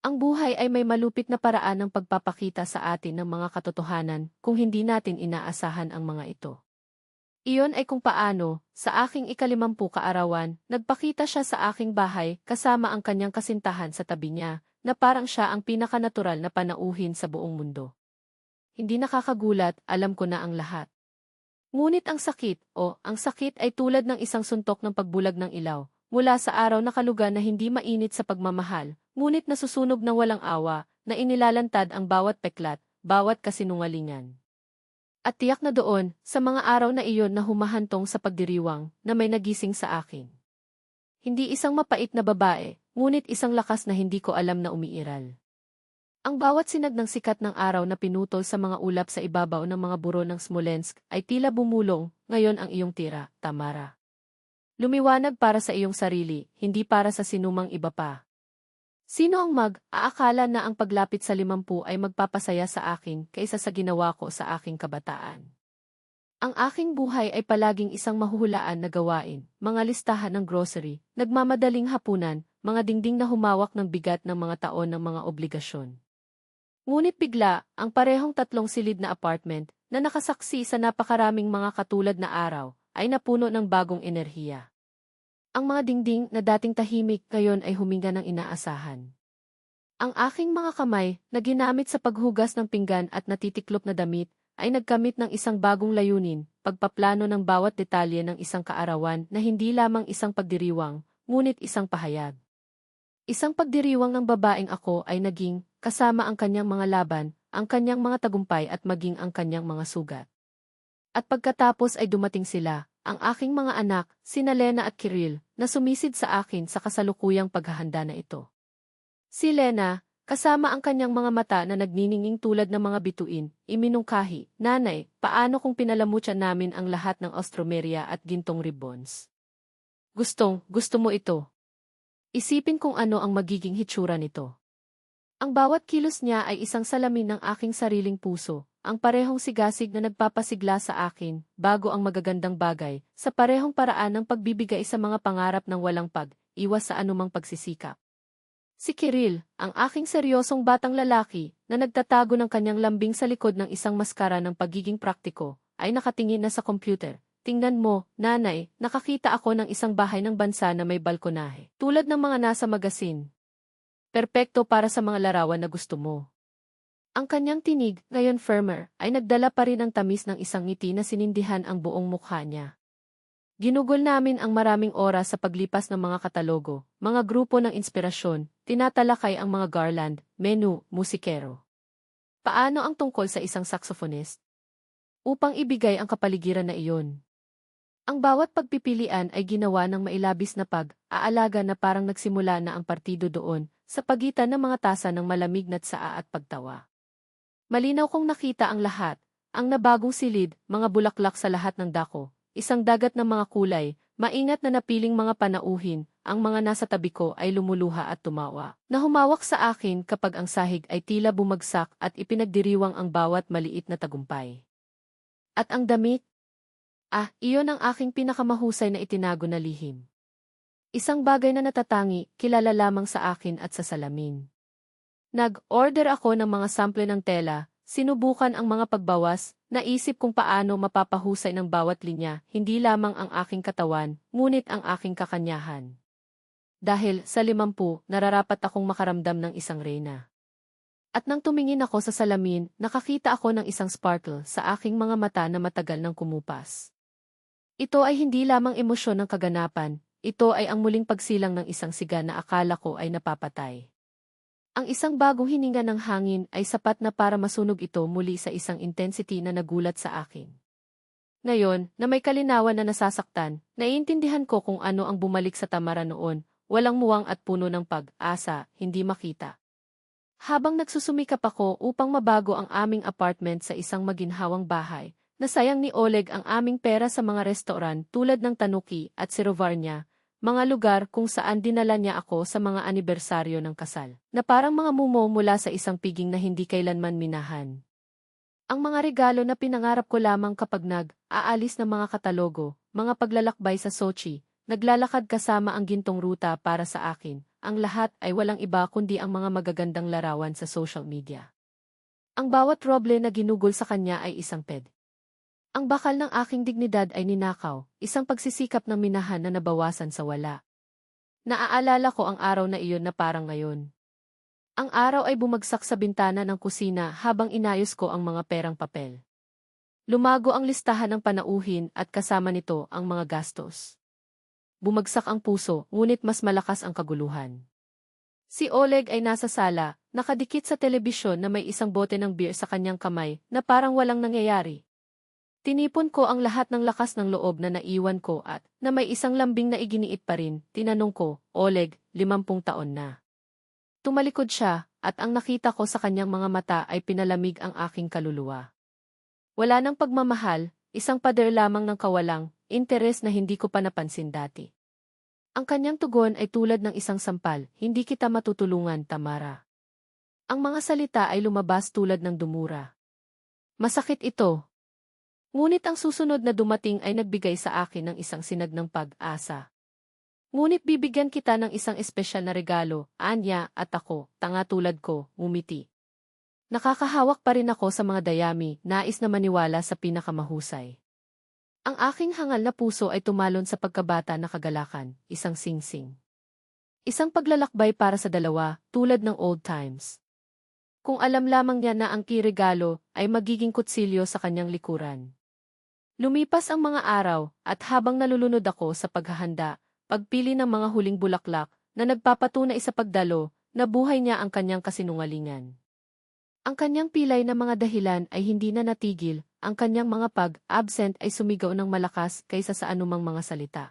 Ang buhay ay may malupit na paraan ng pagpapakita sa atin ng mga katotohanan kung hindi natin inaasahan ang mga ito. Iyon ay kung paano, sa aking ika-50 kaarawan, nagpakita siya sa aking bahay kasama ang kanyang kasintahan sa tabi niya, na parang siya ang pinakanatural na panauhin sa buong mundo. Hindi nakakagulat, alam ko na ang lahat. Ngunit ang sakit ay tulad ng isang suntok ng pagbulag ng ilaw, mula sa araw na kaluga na hindi mainit sa pagmamahal, ngunit nasusunog ng walang awa, na inilalantad ang bawat peklat, bawat kasinungalingan. At tiyak na doon, sa mga araw na iyon na humahantong sa pagdiriwang, na may nagising sa akin. Hindi isang mapait na babae, ngunit isang lakas na hindi ko alam na umiiral. Ang bawat sinag ng sikat ng araw na pinutol sa mga ulap sa ibabaw ng mga buro ng Smolensk ay tila bumulong, ngayon ang iyong tira, Tamara. Lumiwanag para sa iyong sarili, hindi para sa sinumang iba pa. Sino ang aakala na ang paglapit sa 50 ay magpapasaya sa akin kaysa sa ginawa ko sa aking kabataan? Ang aking buhay ay palaging isang mahuhulaan na gawain, mga listahan ng grocery, nagmamadaling hapunan, mga dingding na humawak ng bigat ng mga taon ng mga obligasyon. Ngunit bigla, ang parehong 3 silid na apartment, na nakasaksi sa napakaraming mga katulad na araw, ay napuno ng bagong enerhiya. Ang mga dingding na dating tahimik ngayon ay huminga ng inaasahan. Ang aking mga kamay, na ginamit sa paghugas ng pinggan at natitiklop na damit, ay nagkamit ng isang bagong layunin, pagpaplano ng bawat detalye ng isang kaarawan na hindi lamang isang pagdiriwang, ngunit isang pahayag. Isang pagdiriwang ng babaeng ako ay naging, kasama ang kanyang mga laban, ang kanyang mga tagumpay at maging ang kanyang mga sugat. At pagkatapos ay dumating sila, ang aking mga anak, sina Lena at Kirill, na sumisid sa akin sa kasalukuyang paghahanda na ito. Si Lena, kasama ang kanyang mga mata na nagnininging tulad ng mga bituin, iminungkahi, "Nanay, paano kung pinalamutyan namin ang lahat ng Ostromeria at gintong ribbons? Gusto mo ito? Isipin kung ano ang magiging hitsura nito." Ang bawat kilos niya ay isang salamin ng aking sariling puso, ang parehong sigasig na nagpapasigla sa akin, bago ang magagandang bagay, sa parehong paraan ng pagbibigay sa mga pangarap ng walang pag-iwas sa anumang pagsisikap. Si Kirill, ang aking seryosong batang lalaki, na nagtatago ng kanyang lambing sa likod ng isang maskara ng pagiging praktiko, ay nakatingin na sa computer. "Tingnan mo, nanay, nakakita ako ng isang bahay ng bansa na may balkonahe, tulad ng mga nasa magasin. Perpekto para sa mga larawan na gusto mo." Ang kanyang tinig, ngayon firmer, ay nagdala pa rin ng tamis ng isang ngiti na sinindihan ang buong mukha niya. Ginugol namin ang maraming oras sa paglipas ng mga katalogo, mga grupo ng inspirasyon, tinatalakay ang mga garland, menu, musikero. Paano ang tungkol sa isang saxophonist? Upang ibigay ang kapaligiran na iyon. Ang bawat pagpipilian ay ginawa ng mailabis na pag-aalaga na parang nagsimula na ang partido doon, sa pagitan ng mga tasa ng malamig na tsaa at pagtawa. Malinaw kong nakita ang lahat, ang nabagong silid, mga bulaklak sa lahat ng dako, isang dagat ng mga kulay, maingat na napiling mga panauhin, ang mga nasa tabi ko ay lumuluha at tumawa, na humawak sa akin kapag ang sahig ay tila bumagsak at ipinagdiriwang ang bawat maliit na tagumpay. At ang damit? Iyon ang aking pinakamahusay na itinago na lihim. Isang bagay na natatangi, kilala lamang sa akin at sa salamin. Nag-order ako ng mga sample ng tela, sinubukan ang mga pagbawas, naisip kung paano mapapahusay ng bawat linya, hindi lamang ang aking katawan, ngunit ang aking kakanyahan. Dahil, sa 50, nararapat akong makaramdam ng isang reyna. At nang tumingin ako sa salamin, nakakita ako ng isang sparkle sa aking mga mata na matagal nang kumupas. Ito ay hindi lamang emosyon ng kaganapan, ito ay ang muling pagsilang ng isang siga na akala ko ay napapatay. Ang isang bagong hininga ng hangin ay sapat na para masunog ito muli sa isang intensity na nagulat sa akin. Ngayon, na may kalinawan na nasasaktan, naiintindihan ko kung ano ang bumalik sa Tamara noon, walang muwang at puno ng pag-asa, hindi makita. Habang nagsusumikap ako upang mabago ang aming apartment sa isang maginhawang bahay, nasayang ni Oleg ang aming pera sa mga restoran tulad ng Tanuki at Sirovarnia, mga lugar kung saan dinala niya ako sa mga anibersaryo ng kasal, na parang mga mumo mula sa isang piging na hindi kailanman minahan. Ang mga regalo na pinangarap ko lamang kapag aalis ng mga katalogo, mga paglalakbay sa Sochi, naglalakad kasama ang gintong ruta para sa akin, ang lahat ay walang iba kundi ang mga magagandang larawan sa social media. Ang bawat roble na ginugol sa kanya ay isang ped. Ang bakal ng aking dignidad ay ninakaw, isang pagsisikap ng minahan na nabawasan sa wala. Naaalala ko ang araw na iyon na parang ngayon. Ang araw ay bumagsak sa bintana ng kusina habang inayos ko ang mga perang papel. Lumago ang listahan ng panauhin at kasama nito ang mga gastos. Bumagsak ang puso, ngunit mas malakas ang kaguluhan. Si Oleg ay nasa sala, nakadikit sa telebisyon na may isang bote ng beer sa kanyang kamay na parang walang nangyayari. Tinipon ko ang lahat ng lakas ng loob na naiwan ko at, na may isang lambing na iginiit pa rin, tinanong ko, Oleg, 50 taon na. Tumalikod siya, at ang nakita ko sa kanyang mga mata ay pinalamig ang aking kaluluwa. Wala nang pagmamahal, isang pader lamang ng kawalang, interes na hindi ko pa napansin dati. Ang kanyang tugon ay tulad ng isang sampal, hindi kita matutulungan, Tamara. Ang mga salita ay lumabas tulad ng dumura. Masakit ito. Ngunit ang susunod na dumating ay nagbigay sa akin ng isang sinag ng pag-asa. Ngunit bibigyan kita ng isang espesyal na regalo, Anya, at ako, tanga tulad ko, ngumiti. Nakakahawak pa rin ako sa mga dayami, nais na maniwala sa pinakamahusay. Ang aking hangal na puso ay tumalon sa pagkabata na kagalakan, isang singsing. Isang paglalakbay para sa dalawa, tulad ng old times. Kung alam lamang niya na ang kiregalo ay magiging kutsilyo sa kanyang likuran. Lumipas ang mga araw, at habang nalulunod ako sa paghahanda, pagpili ng mga huling bulaklak, na nagpapatunay sa pagdalo, na buhay niya ang kanyang kasinungalingan. Ang kanyang pilay na mga dahilan ay hindi na natigil, ang kanyang mga pag-absent ay sumigaw ng malakas kaysa sa anumang mga salita.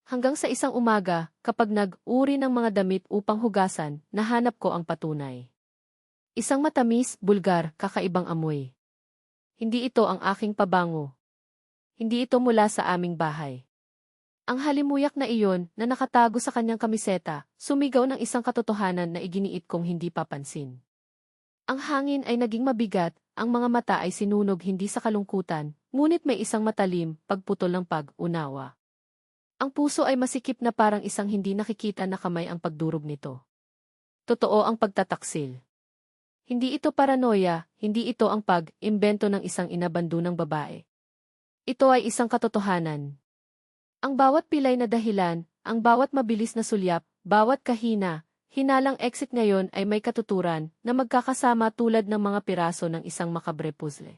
Hanggang sa isang umaga, kapag nag-uri ng mga damit upang hugasan, nahanap ko ang patunay. Isang matamis, bulgar, kakaibang amoy. Hindi ito ang aking pabango. Hindi ito mula sa aming bahay. Ang halimuyak na iyon na nakatago sa kanyang kamiseta, sumigaw ng isang katotohanan na iginiit kong hindi papansin. Ang hangin ay naging mabigat, ang mga mata ay sinunog hindi sa kalungkutan, ngunit may isang matalim, pagputol ng pag-unawa. Ang puso ay masikip na parang isang hindi nakikita na kamay ang pagdurog nito. Totoo ang pagtataksil. Hindi ito paranoia, hindi ito ang pag-imbento ng isang inabandonang babae. Ito ay isang katotohanan. Ang bawat pilay na dahilan, ang bawat mabilis na sulyap, bawat kahina, hinalang exit ngayon ay may katuturan na magkakasama tulad ng mga piraso ng isang makabre puzzle.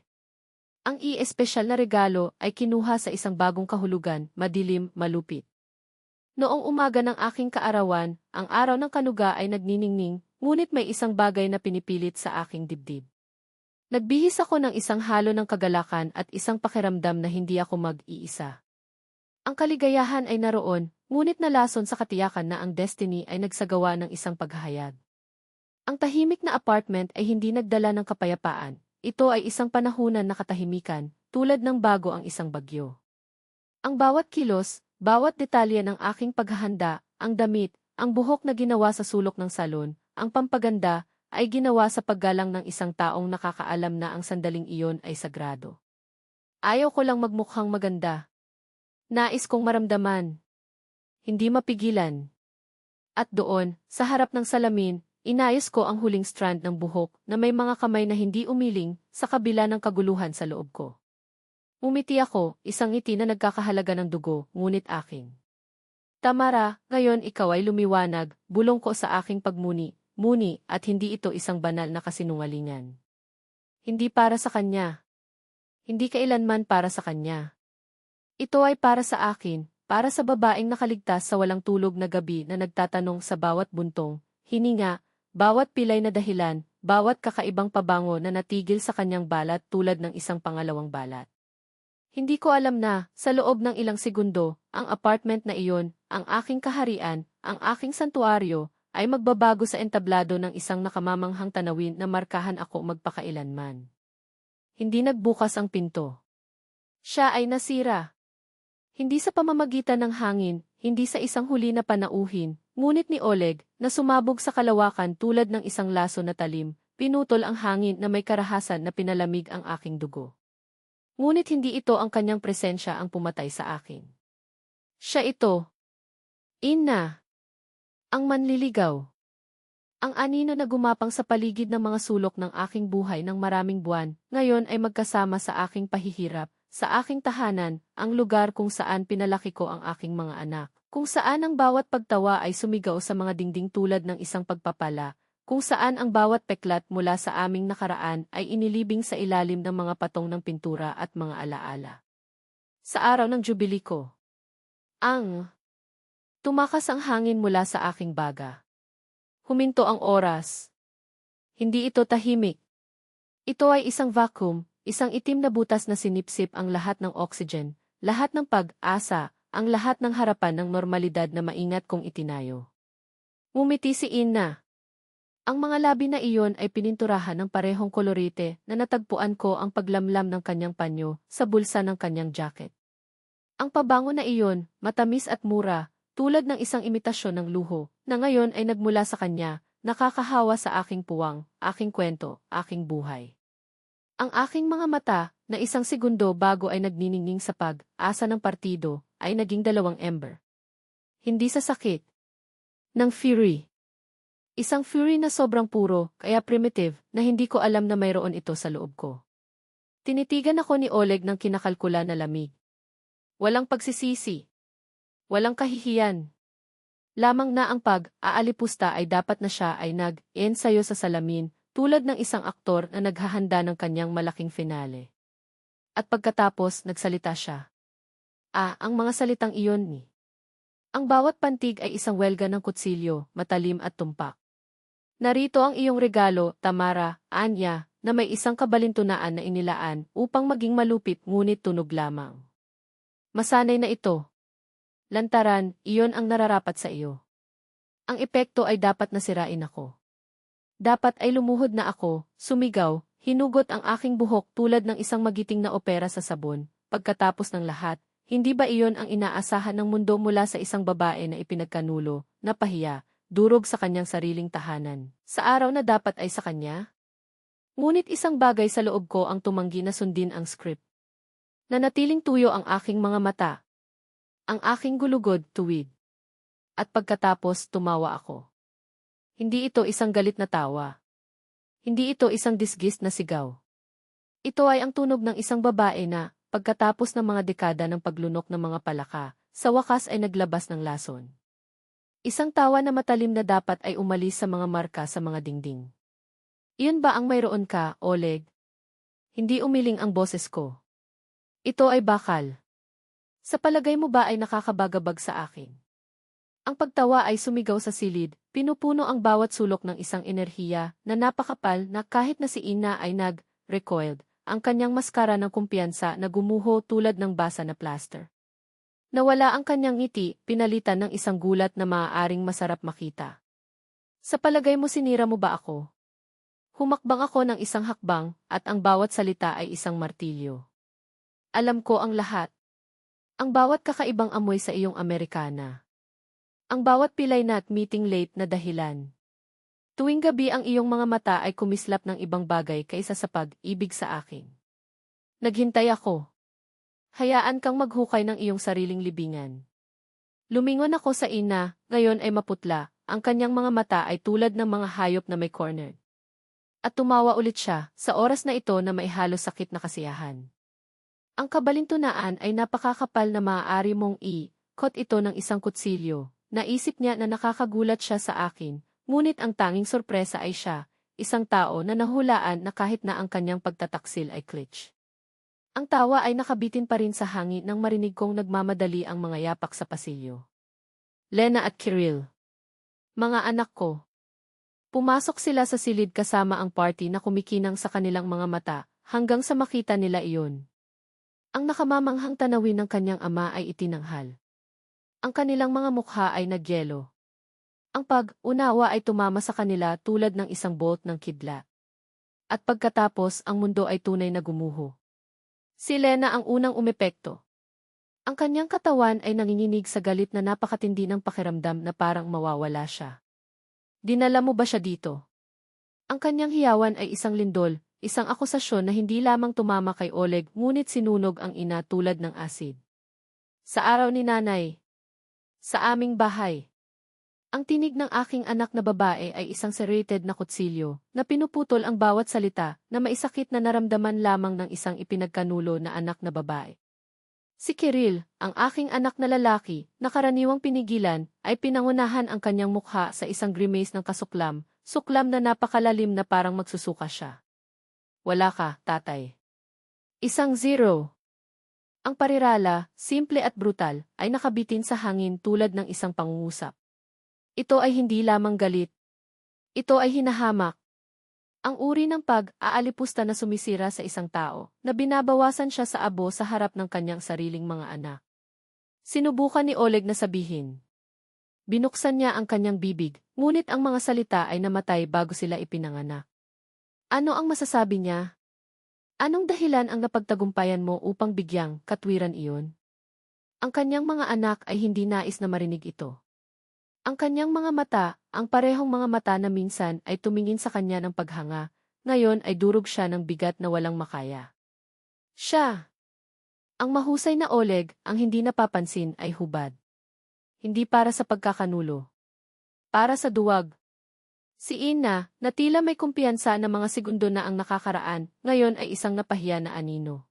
Ang espesyal na regalo ay kinuha sa isang bagong kahulugan, madilim, malupit. Noong umaga ng aking kaarawan, ang araw ng kanuga ay nagniningning, ngunit may isang bagay na pinipilit sa aking dibdib. Nagbihis ako ng isang halo ng kagalakan at isang pakiramdam na hindi ako mag-iisa. Ang kaligayahan ay naroon, ngunit nalason sa katiyakan na ang destiny ay nagsagawa ng isang paghahayag. Ang tahimik na apartment ay hindi nagdala ng kapayapaan, ito ay isang panahunan na katahimikan, tulad ng bago ang isang bagyo. Ang bawat kilos, bawat detalye ng aking paghahanda, ang damit, ang buhok na ginawa sa sulok ng salon, ang pampaganda, ay ginawa sa paggalang ng isang taong nakakaalam na ang sandaling iyon ay sagrado. Ayaw ko lang magmukhang maganda. Nais kong maramdaman. Hindi mapigilan. At doon, sa harap ng salamin, inayos ko ang huling strand ng buhok na may mga kamay na hindi umiling sa kabila ng kaguluhan sa loob ko. Umiti ako, isang ngiti na nagkakahalaga ng dugo, ngunit aking. Tamara, ngayon ikaw ay lumiwanag, bulong ko sa aking pagmuni, at hindi ito isang banal na kasinungalingan. Hindi para sa kanya. Hindi kailanman para sa kanya. Ito ay para sa akin, para sa babaeng nakaligtas sa walang tulog na gabi na nagtatanong sa bawat buntong, hininga, bawat pilay na dahilan, bawat kakaibang pabango na natigil sa kanyang balat tulad ng isang pangalawang balat. Hindi ko alam na, sa loob ng ilang segundo, ang apartment na iyon, ang aking kaharian, ang aking santuaryo, ay magbabago sa entablado ng isang nakamamanghang tanawin na markahan ako magpakailanman. Hindi nagbukas ang pinto. Siya ay nasira. Hindi sa pamamagitan ng hangin, hindi sa isang huli na panauhin, ngunit ni Oleg, na sumabog sa kalawakan tulad ng isang laso na talim, pinutol ang hangin na may karahasan na pinalamig ang aking dugo. Ngunit hindi ito ang kanyang presensya ang pumatay sa akin. Siya ito. Ina. Ang manliligaw. Ang anino na gumapang sa paligid ng mga sulok ng aking buhay ng maraming buwan, ngayon ay magkasama sa aking pahihirap, sa aking tahanan, ang lugar kung saan pinalaki ko ang aking mga anak, kung saan ang bawat pagtawa ay sumigaw sa mga dingding tulad ng isang pagpapala, kung saan ang bawat peklat mula sa aming nakaraan ay inilibing sa ilalim ng mga patong ng pintura at mga alaala. Sa araw ng jubilee ko, tumakas ang hangin mula sa aking baga. Huminto ang oras. Hindi ito tahimik. Ito ay isang vacuum, isang itim na butas na sinipsip ang lahat ng oxygen, lahat ng pag-asa, ang lahat ng harapan ng normalidad na maingat kong itinayo. Ngumiti si Ina. Ang mga labi na iyon ay pininturahan ng parehong kolorite na natagpuan ko ang paglamlam ng kanyang panyo sa bulsa ng kanyang jacket. Ang pabango na iyon, matamis at mura, tulad ng isang imitasyon ng luho, na ngayon ay nagmula sa kanya, nakakahawa sa aking puwang, aking kwento, aking buhay. Ang aking mga mata, na isang segundo bago ay nagniningning sa pag-asa ng partido, ay naging 2 ember. Hindi sa sakit. Ng fury. Isang fury na sobrang puro, kaya primitive, na hindi ko alam na mayroon ito sa loob ko. Tinitigan ako ni Oleg ng kinakalkula na lamig. Walang pagsisisi. Walang kahihiyan. Lamang na ang pag-aalipusta ay dapat na siya ay nag-ensayo sa salamin, tulad ng isang aktor na naghahanda ng kanyang malaking finale. At pagkatapos, nagsalita siya. Ang mga salitang iyon ni. Ang bawat pantig ay isang welga ng kutsilyo, matalim at tumpak. Narito ang iyong regalo, Tamara, Anya, na may isang kabalintunaan na inilaan upang maging malupit ngunit tunog lamang. Masanay na ito. Lantaran, iyon ang nararapat sa iyo. Ang epekto ay dapat nasirain ako. Dapat ay lumuhod na ako, sumigaw, hinugot ang aking buhok tulad ng isang magiting na opera sa sabon. Pagkatapos ng lahat, hindi ba iyon ang inaasahan ng mundo mula sa isang babae na ipinagkanulo, napahiya, durog sa kanyang sariling tahanan, sa araw na dapat ay sa kanya? Ngunit isang bagay sa loob ko ang tumanggi na sundin ang script. Nanatiling tuyo ang aking mga mata. Ang aking gulugod, tuwid. At pagkatapos, tumawa ako. Hindi ito isang galit na tawa. Hindi ito isang disgist na sigaw. Ito ay ang tunog ng isang babae na, pagkatapos ng mga dekada ng paglunok ng mga palaka, sa wakas ay naglabas ng lason. Isang tawa na matalim na dapat ay umalis sa mga marka sa mga dingding. Iyon ba ang mayroon ka, Oleg? Hindi umiling ang boses ko. Ito ay bakal. Sa palagay mo ba ay nakakabagabag sa akin? Ang pagtawa ay sumigaw sa silid, pinupuno ang bawat sulok ng isang enerhiya na napakapal na kahit na si Ina ay nag-recoiled, ang kanyang maskara ng kumpiyansa na gumuho tulad ng basa na plaster. Nawala ang kanyang ngiti, pinalitan ng isang gulat na maaaring masarap makita. Sa palagay mo sinira mo ba ako? Humakbang ako ng isang hakbang at ang bawat salita ay isang martilyo. Alam ko ang lahat. Ang bawat kakaibang amoy sa iyong Amerikana. Ang bawat pilay na at meeting late na dahilan. Tuwing gabi ang iyong mga mata ay kumislap ng ibang bagay kaysa sa pag-ibig sa akin. Naghintay ako. Hayaan kang maghukay ng iyong sariling libingan. Lumingon ako sa Ina, ngayon ay maputla, ang kanyang mga mata ay tulad ng mga hayop na may corner. At tumawa ulit siya, sa oras na ito na may halos sakit na kasiyahan. Ang kabalintunaan ay napakakapal na maaari mong i-kot ito ng isang kutsilyo. Naisip niya na nakakagulat siya sa akin, ngunit ang tanging sorpresa ay siya, isang tao na nahulaan na kahit na ang kanyang pagtataksil ay klitsch. Ang tawa ay nakabitin pa rin sa hangin nang marinig kong nagmamadali ang mga yapak sa pasilyo. Lena at Kirill. Mga anak ko. Pumasok sila sa silid kasama ang party na kumikinang sa kanilang mga mata, hanggang sa makita nila iyon. Ang nakamamanghang tanawin ng kanyang ama ay itinanghal. Ang kanilang mga mukha ay nagyelo. Ang pag-unawa ay tumama sa kanila tulad ng isang bolt ng kidlat. At pagkatapos ang mundo ay tunay na gumuho. Si Lena ang unang umepekto. Ang kanyang katawan ay nanginginig sa galit na napakatindi ng pakiramdam na parang mawawala siya. Dinala mo ba siya dito? Ang kanyang hiyawan ay isang lindol, isang akusasyon na hindi lamang tumama kay Oleg ngunit sinunog ang ina tulad ng asid. Sa araw ni nanay. Sa aming bahay. Ang tinig ng aking anak na babae ay isang serrated na kutsilyo, na pinuputol ang bawat salita na maisakit na naramdaman lamang ng isang ipinagkanulo na anak na babae. Si Kiril, ang aking anak na lalaki, na karaniwang pinigilan, ay pinangunahan ang kanyang mukha sa isang grimace ng kasuklam, suklam na napakalalim na parang magsusuka siya. Wala ka, tatay. Isang zero. Ang parirala, simple at brutal, ay nakabitin sa hangin tulad ng isang pangungusap. Ito ay hindi lamang galit. Ito ay hinahamak. Ang uri ng pag-aalipusta na sumisira sa isang tao, na binabawasan siya sa abo sa harap ng kanyang sariling mga anak. Sinubukan ni Oleg na sabihin. Binuksan niya ang kanyang bibig, ngunit ang mga salita ay namatay bago sila ipinanganak. Ano ang masasabi niya? Anong dahilan ang napagtagumpayan mo upang bigyang katwiran iyon? Ang kanyang mga anak ay hindi nais na marinig ito. Ang kanyang mga mata, ang parehong mga mata na minsan ay tumingin sa kanya ng paghanga, ngayon ay durog siya ng bigat na walang makaya. Siya! Ang mahusay na Oleg, ang hindi napapansin ay hubad. Hindi para sa pagkakanulo. Para sa duwag. Si Ina, na tila may kumpiyansa na mga segundo na ang nakakaraan, ngayon ay isang napahiya na anino.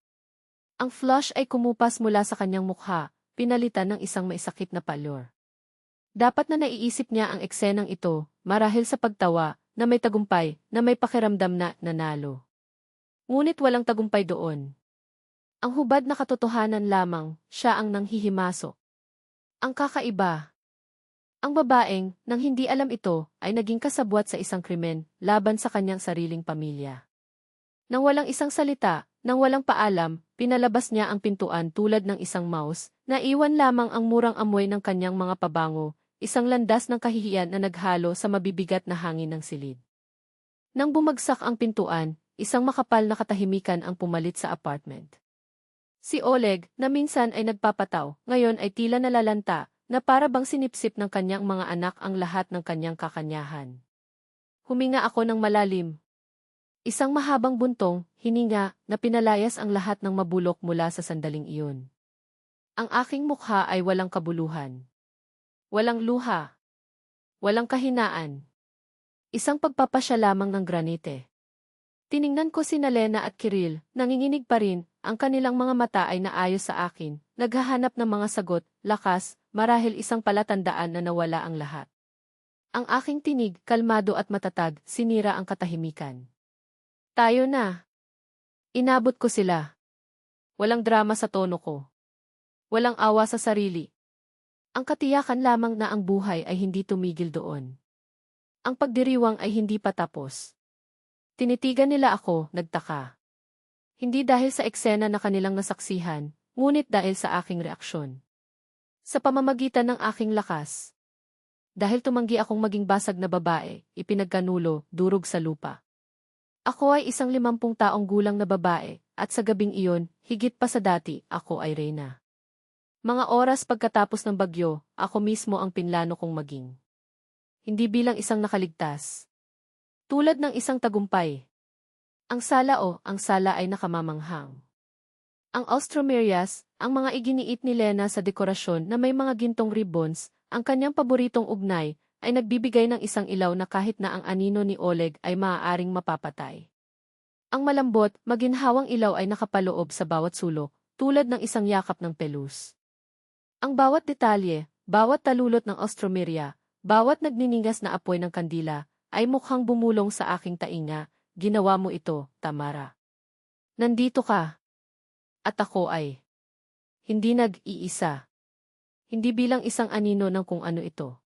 Ang flush ay kumupas mula sa kanyang mukha, pinalitan ng isang maisakit na palyor. Dapat na naiisip niya ang eksenang ito, marahil sa pagtawa, na may tagumpay, na may pakiramdam na nanalo. Ngunit walang tagumpay doon. Ang hubad na katotohanan lamang, siya ang nanghihimasok. Ang kakaiba. Ang babaeng, nang hindi alam ito, ay naging kasabwat sa isang krimen, laban sa kanyang sariling pamilya. Nang walang isang salita, nang walang paalam, pinalabas niya ang pintuan tulad ng isang mouse, na iwan lamang ang murang amoy ng kanyang mga pabango, isang landas ng kahihiyan na naghalo sa mabibigat na hangin ng silid. Nang bumagsak ang pintuan, isang makapal na katahimikan ang pumalit sa apartment. Si Oleg, na minsan ay nagpapataw, ngayon ay tila nalalanta, na para bang sinipsip ng kanyang mga anak ang lahat ng kanyang kakanyahan. Huminga ako ng malalim. Isang mahabang buntong, hininga, na pinalayas ang lahat ng mabulok mula sa sandaling iyon. Ang aking mukha ay walang kabuluhan. Walang luha. Walang kahinaan. Isang pagpapasya lamang ng granite. Tiningnan ko sina Lena at Kiril, nanginginig pa rin, ang kanilang mga mata ay naayos sa akin, naghahanap ng mga sagot, lakas, marahil isang palatandaan na nawala ang lahat. Ang aking tinig, kalmado at matatag, sinira ang katahimikan. Tayo na. Inabot ko sila. Walang drama sa tono ko. Walang awa sa sarili. Ang katiyakan lamang na ang buhay ay hindi tumigil doon. Ang pagdiriwang ay hindi pa tapos. Tinitigan nila ako, nagtaka. Hindi dahil sa eksena na kanilang nasaksihan, ngunit dahil sa aking reaksyon. Sa pamamagitan ng aking lakas. Dahil tumanggi akong maging basag na babae, ipinagkanulo, durog sa lupa. Ako ay isang 50 taong gulang na babae, at sa gabing iyon, higit pa sa dati, ako ay reyna. Mga oras pagkatapos ng bagyo, ako mismo ang pinlano kong maging. Hindi bilang isang nakaligtas. Tulad ng isang tagumpay. Ang sala ay nakamamanghang. Ang Austromerias, ang mga iginiit ni Lena sa dekorasyon na may mga gintong ribbons, ang kanyang paboritong ugnay, ay nagbibigay ng isang ilaw na kahit na ang anino ni Oleg ay maaaring mapapatay. Ang malambot, maginhawang ilaw ay nakapaloob sa bawat sulok, tulad ng isang yakap ng pelus. Ang bawat detalye, bawat talulot ng Austromeria, bawat nagniningas na apoy ng kandila, ay mukhang bumulong sa aking tainga. Ginawa mo ito, Tamara. Nandito ka. At ako ay hindi nag-iisa. Hindi bilang isang anino ng kung ano ito.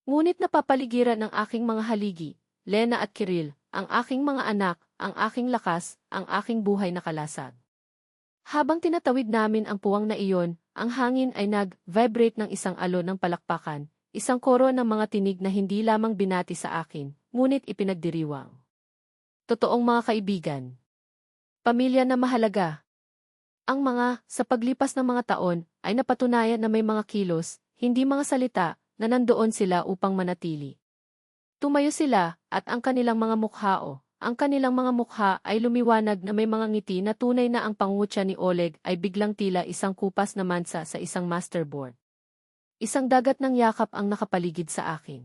Ngunit napapaligiran ng aking mga haligi, Lena at Kiril, ang aking mga anak, ang aking lakas, ang aking buhay na kalasag. Habang tinatawid namin ang puwang na iyon, ang hangin ay nag-vibrate ng isang alon ng palakpakan, isang koro ng mga tinig na hindi lamang binati sa akin, ngunit ipinagdiriwang. Totoong mga kaibigan. Pamilya na mahalaga. Ang mga, sa paglipas ng mga taon, ay napatunayan na may mga kilos, hindi mga salita, na nandoon sila upang manatili. Tumayo sila, at ang kanilang mga ang kanilang mga mukha ay lumiwanag na may mga ngiti na tunay na ang pangungutya ni Oleg ay biglang tila isang kupas na mansa sa isang masterboard. Isang dagat ng yakap ang nakapaligid sa akin.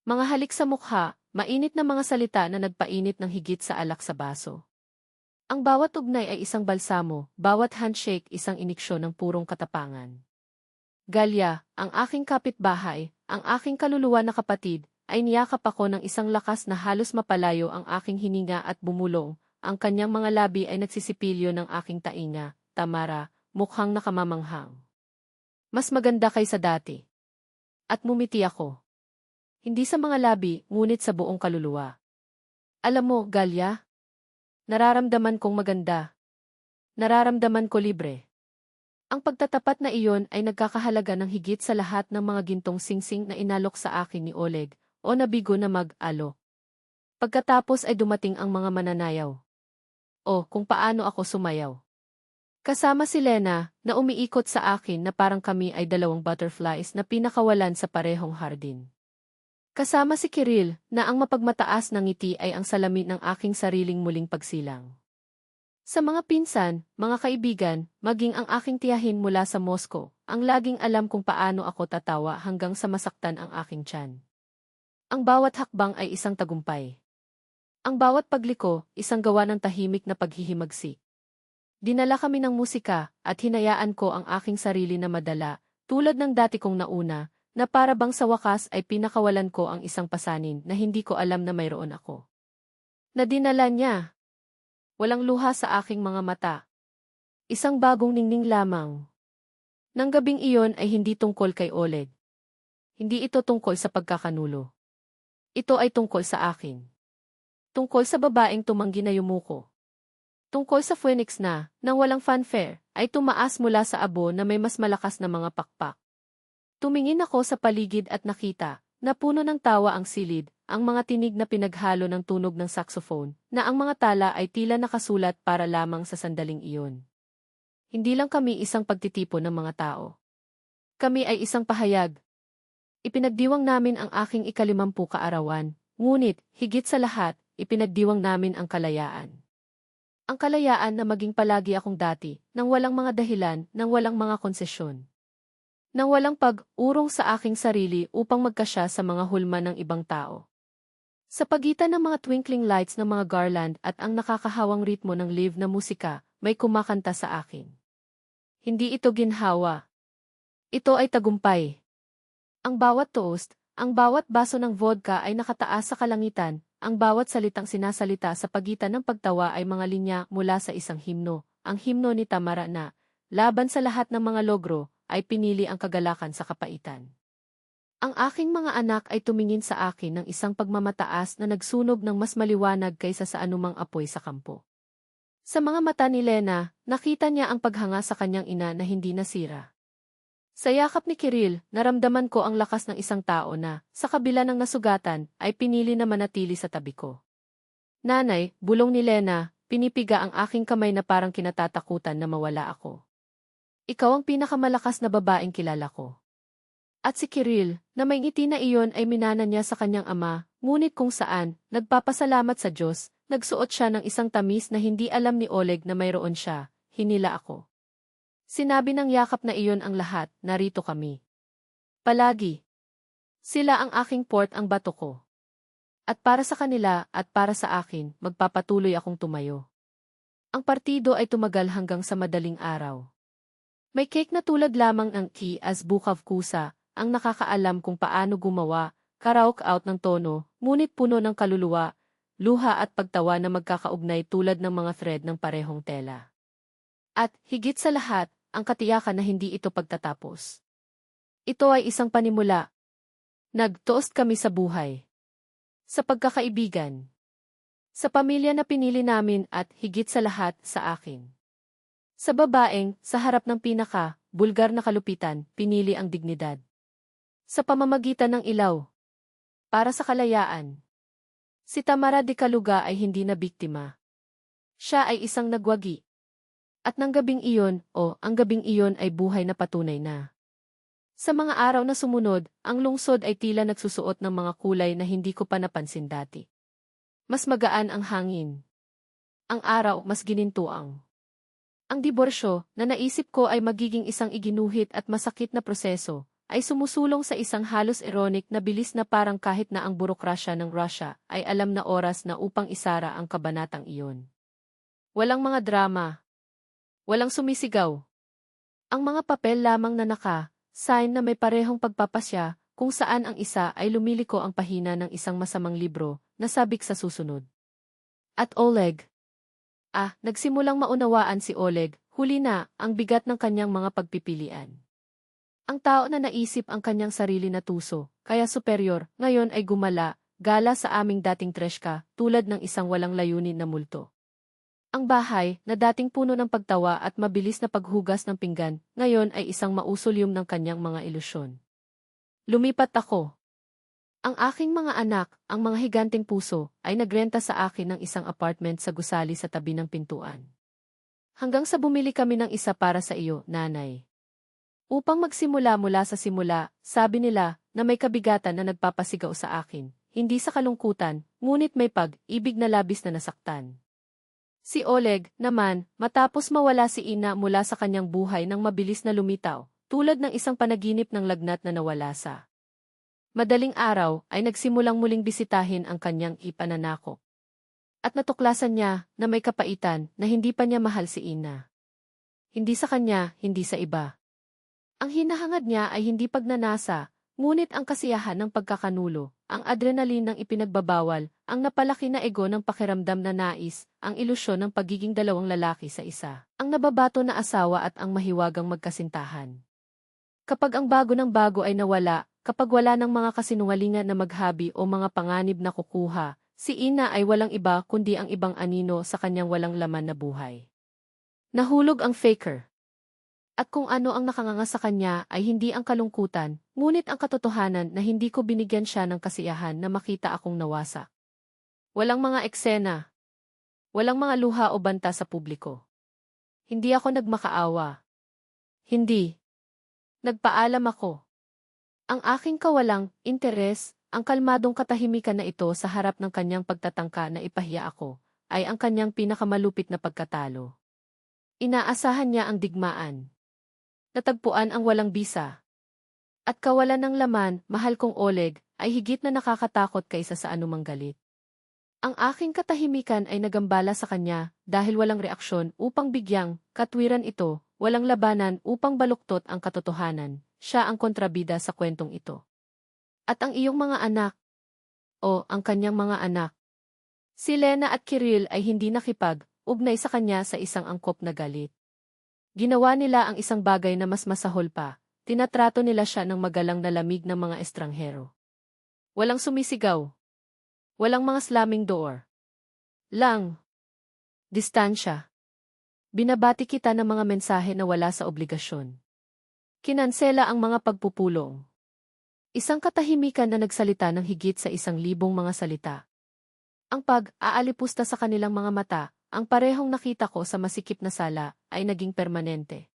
Mga halik sa mukha, mainit na mga salita na nagpainit ng higit sa alak sa baso. Ang bawat ugnay ay isang balsamo, bawat handshake isang iniksyon ng purong katapangan. Galya, ang aking kapitbahay, ang aking kaluluwa na kapatid, ay niyakap ako ng isang lakas na halos mapalayo ang aking hininga at bumulong. Ang kanyang mga labi ay nagsisipilyo ng aking tainga. Tamara, mukhang nakamamanghang. Mas maganda kaysa dati. At mumiti ako. Hindi sa mga labi, ngunit sa buong kaluluwa. Alam mo, Galya? Nararamdaman kong maganda. Nararamdaman ko libre. Ang pagtatapat na iyon ay nagkakahalaga ng higit sa lahat ng mga gintong singsing na inalok sa akin ni Oleg, o nabigo na mag-alok. Pagkatapos ay dumating ang mga mananayaw. O, kung paano ako sumayaw. Kasama si Lena, na umiikot sa akin na parang kami ay dalawang butterflies na pinakawalan sa parehong hardin. Kasama si Kiril, na ang mapagmataas ng ngiti ay ang salamin ng aking sariling muling pagsilang. Sa mga pinsan, mga kaibigan, maging ang aking tiyahin mula sa Moscow, ang laging alam kung paano ako tatawa hanggang sa masaktan ang aking tiyan. Ang bawat hakbang ay isang tagumpay. Ang bawat pagliko, isang gawa ng tahimik na paghihimagsik. Dinala kami ng musika, at hinayaan ko ang aking sarili na madala, tulad ng dati kong nauna, na para bang sa wakas ay pinakawalan ko ang isang pasanin na hindi ko alam na mayroon ako. Na dinala niya. Walang luha sa aking mga mata. Isang bagong ningning lamang. Nang gabing iyon ay hindi tungkol kay Oleg. Hindi ito tungkol sa pagkakanulo. Ito ay tungkol sa akin. Tungkol sa babaeng tumanggi na yumuko. Tungkol sa phoenix na, nang walang fanfare, ay tumaas mula sa abo na may mas malakas na mga pakpak. Tumingin ako sa paligid at nakita, na puno ng tawa ang silid, ang mga tinig na pinaghalo ng tunog ng saxophone, na ang mga tala ay tila nakasulat para lamang sa sandaling iyon. Hindi lang kami isang pagtitipon ng mga tao. Kami ay isang pahayag. Ipinagdiwang namin ang aking 50 kaarawan, ngunit, higit sa lahat, ipinagdiwang namin ang kalayaan. Ang kalayaan na maging palagi akong dati, nang walang mga dahilan, nang walang mga konsesyon. Nang walang pag-urong sa aking sarili upang magkasya sa mga hulma ng ibang tao. Sa pagitan ng mga twinkling lights ng mga garland at ang nakakahawang ritmo ng live na musika, may kumakanta sa akin. Hindi ito ginhawa. Ito ay tagumpay. Ang bawat toast, ang bawat baso ng vodka ay nakataas sa kalangitan, ang bawat salitang sinasalita sa pagitan ng pagtawa ay mga linya mula sa isang himno, ang himno ni Tamara na, laban sa lahat ng mga logro, ay pinili ang kagalakan sa kapaitan. Ang aking mga anak ay tumingin sa akin ng isang pagmamataas na nagsunog ng mas maliwanag kaysa sa anumang apoy sa kampo. Sa mga mata ni Lena, nakita niya ang paghanga sa kanyang ina na hindi nasira. Sa yakap ni Kiril, naramdaman ko ang lakas ng isang tao na, sa kabila ng nasugatan, ay pinili na manatili sa tabi ko. Nanay, bulong ni Lena, pinipiga ang aking kamay na parang kinatatakutan na mawala ako. Ikaw ang pinakamalakas na babaeng kilala ko. At si Kiril, na may ngiti na iyon ay minana niya sa kanyang ama, ngunit kung saan, nagpapasalamat sa Diyos, nagsuot siya ng isang tamis na hindi alam ni Oleg na mayroon siya, hinila ako. Sinabi ng yakap na iyon ang lahat, narito kami. Palagi. Sila ang aking port, ang bato ko. At para sa kanila at para sa akin, magpapatuloy akong tumayo. Ang partido ay tumagal hanggang sa madaling araw. May cake na tulad lamang ng Key as Book of Kusa, ang nakakaalam kung paano gumawa, karaoke out ng tono, ngunit puno ng kaluluwa, luha at pagtawa na magkakaugnay tulad ng mga thread ng parehong tela. At, higit sa lahat, ang katiyakan na hindi ito pagtatapos. Ito ay isang panimula. Nag-toast kami sa buhay. Sa pagkakaibigan. Sa pamilya na pinili namin at, higit sa lahat, sa akin. Sa babaeng, sa harap ng bulgar na kalupitan, pinili ang dignidad. Sa pamamagitan ng ilaw. Para sa kalayaan. Si Tamara de Kaluga ay hindi na biktima. Siya ay isang nagwagi. At ng gabing iyon, ang gabing iyon ay buhay na patunay na. Sa mga araw na sumunod, ang lungsod ay tila nagsusuot ng mga kulay na hindi ko pa napansin dati. Mas magaan ang hangin. Ang araw mas ginintuang. Ang diborsyo, na naisip ko ay magiging isang iginuhit at masakit na proseso, ay sumusulong sa isang halos ironic na bilis na parang kahit na ang burokrasya ng Russia ay alam na oras na upang isara ang kabanatang iyon. Walang mga drama. Walang sumisigaw. Ang mga papel lamang na sign na may parehong pagpapasya kung saan ang isa ay lumiliko ang pahina ng isang masamang libro na sabik sa susunod. At Oleg. Nagsimulang maunawaan si Oleg, huli na ang bigat ng kanyang mga pagpipilian. Ang tao na naisip ang kanyang sarili na tuso, kaya superior, ngayon ay gala sa aming dating treshka, tulad ng isang walang layunin na multo. Ang bahay, na dating puno ng pagtawa at mabilis na paghugas ng pinggan, ngayon ay isang mausoleum ng kanyang mga ilusyon. Lumipat ako. Ang aking mga anak, ang mga higanteng puso, ay nagrenta sa akin ng isang apartment sa gusali sa tabi ng pintuan. Hanggang sa bumili kami ng isa para sa iyo, nanay. Upang magsimula mula sa simula, sabi nila na may kabigatan na nagpapasigaw sa akin, hindi sa kalungkutan, ngunit may pag-ibig na labis na nasaktan. Si Oleg, naman, matapos mawala si Ina mula sa kanyang buhay nang mabilis na lumitaw, tulad ng isang panaginip ng lagnat na nawala sa madaling araw, ay nagsimulang muling bisitahin ang kanyang ipananakop. At natuklasan niya na may kapaitan na hindi pa niya mahal si Ina. Hindi sa kanya, hindi sa iba. Ang hinahangad niya ay hindi pagnanasa, ngunit ang kasiyahan ng pagkakanulo, ang adrenaline ng ipinagbabawal, ang napalaki na ego ng pakiramdam na nais, ang ilusyon ng pagiging dalawang lalaki sa isa, ang nababato na asawa at ang mahiwagang magkasintahan. Kapag ang bago ng bago ay nawala, kapag wala ng mga kasinungalingan na maghabi o mga panganib na kukuha, si Ina ay walang iba kundi ang ibang anino sa kanyang walang laman na buhay. Nahulog ang faker. At kung ano ang nakanganga sa kanya ay hindi ang kalungkutan, ngunit ang katotohanan na hindi ko binigyan siya ng kasiyahan na makita akong nawasak. Walang mga eksena. Walang mga luha o banta sa publiko. Hindi ako nagmakaawa. Hindi. Nagpaalam ako. Ang aking kawalang interes, ang kalmadong katahimikan na ito sa harap ng kanyang pagtatangka na ipahiya ako, ay ang kanyang pinakamalupit na pagkatalo. Inaasahan niya ang digmaan. Natagpuan ang walang bisa. At kawalan ng laman, mahal kong Oleg, ay higit na nakakatakot kaysa sa anumang galit. Ang aking katahimikan ay nagambala sa kanya dahil walang reaksyon upang bigyang katwiran ito, walang labanan upang baluktot ang katotohanan. Siya ang kontrabida sa kwentong ito. At ang iyong mga anak, ang kanyang mga anak. Si Lena at Kirill ay hindi nakipag-ugnay sa kanya sa isang angkop na galit. Ginawa nila ang isang bagay na mas masahol pa, tinatrato nila siya ng magalang na lamig ng mga estranghero. Walang sumisigaw. Walang mga slamming door. Lang. Distansya. Binabati kita ng mga mensahe na wala sa obligasyon. Kinansela ang mga pagpupulong. Isang katahimikan na nagsalita ng higit sa 1,000 mga salita. Ang pag-aalipusta sa kanilang mga mata, ang parehong nakita ko sa masikip na sala, ay naging permanente.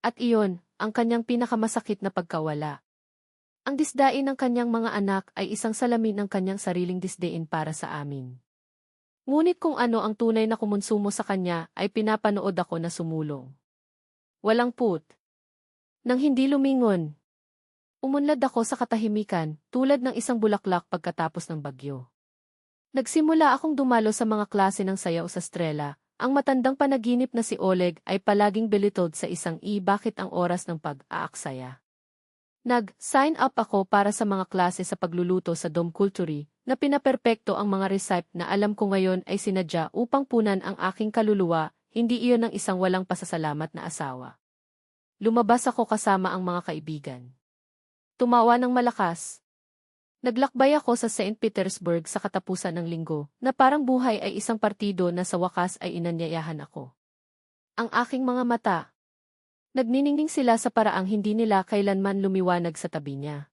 At iyon, ang kanyang pinakamasakit na pagkawala. Ang disdain ng kanyang mga anak ay isang salamin ng kanyang sariling disdain para sa amin. Ngunit kung ano ang tunay na kumonsumo sa kanya ay pinapanood ako na sumulong. Walang put. Nang hindi lumingon, umunlad ako sa katahimikan tulad ng isang bulaklak pagkatapos ng bagyo. Nagsimula akong dumalo sa mga klase ng sayaw sa Strela. Ang matandang panaginip na si Oleg ay palaging belitod sa isang bakit ang oras ng pag-aaksaya. Nag-sign up ako para sa mga klase sa pagluluto sa Dom Culturi na pinaperpekto ang mga recipe na alam ko ngayon ay sinadya upang punan ang aking kaluluwa, hindi iyon ng isang walang pasasalamat na asawa. Lumabas ako kasama ang mga kaibigan. Tumawa ng malakas. Naglakbay ako sa St. Petersburg sa katapusan ng linggo, na parang buhay ay isang partido na sa wakas ay inanyayahan ako. Ang aking mga mata. Nagniningning sila sa paraang hindi nila kailanman lumiwanag sa tabi niya.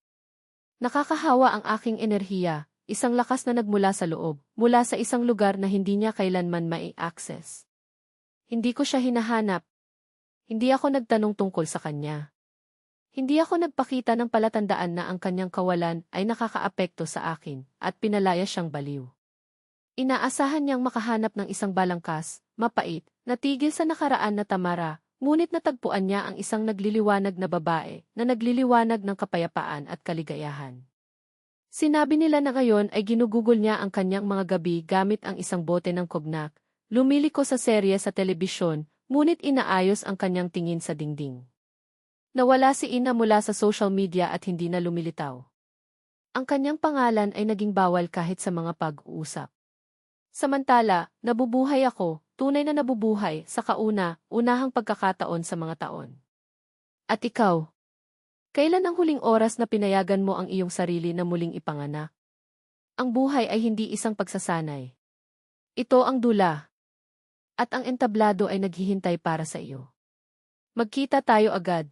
Nakakahawa ang aking enerhiya, isang lakas na nagmula sa loob, mula sa isang lugar na hindi niya kailanman mai-access. Hindi ko siya hinahanap. Hindi ako nagtanong tungkol sa kanya. Hindi ako nagpakita ng palatandaan na ang kanyang kawalan ay nakakaapekto sa akin at pinalaya siyang baliw. Inaasahan niyang makahanap ng isang balangkas, mapait, natigil sa nakaraan na Tamara, Ngunit natagpuan niya ang isang nagliliwanag na babae na nagliliwanag ng kapayapaan at kaligayahan. Sinabi nila na ngayon ay ginugugol niya ang kanyang mga gabi gamit ang isang bote ng kognak, lumiliko sa serye sa telebisyon, ngunit inaayos ang kanyang tingin sa dingding. Nawala si Ina mula sa social media at hindi na lumilitaw. Ang kanyang pangalan ay naging bawal kahit sa mga pag-uusap. Samantala, nabubuhay ako, tunay na nabubuhay, sa unahang pagkakataon sa mga taon. At ikaw? Kailan ang huling oras na pinayagan mo ang iyong sarili na muling ipanganak? Ang buhay ay hindi isang pagsasanay. Ito ang dula. At ang entablado ay naghihintay para sa iyo. Magkita tayo agad.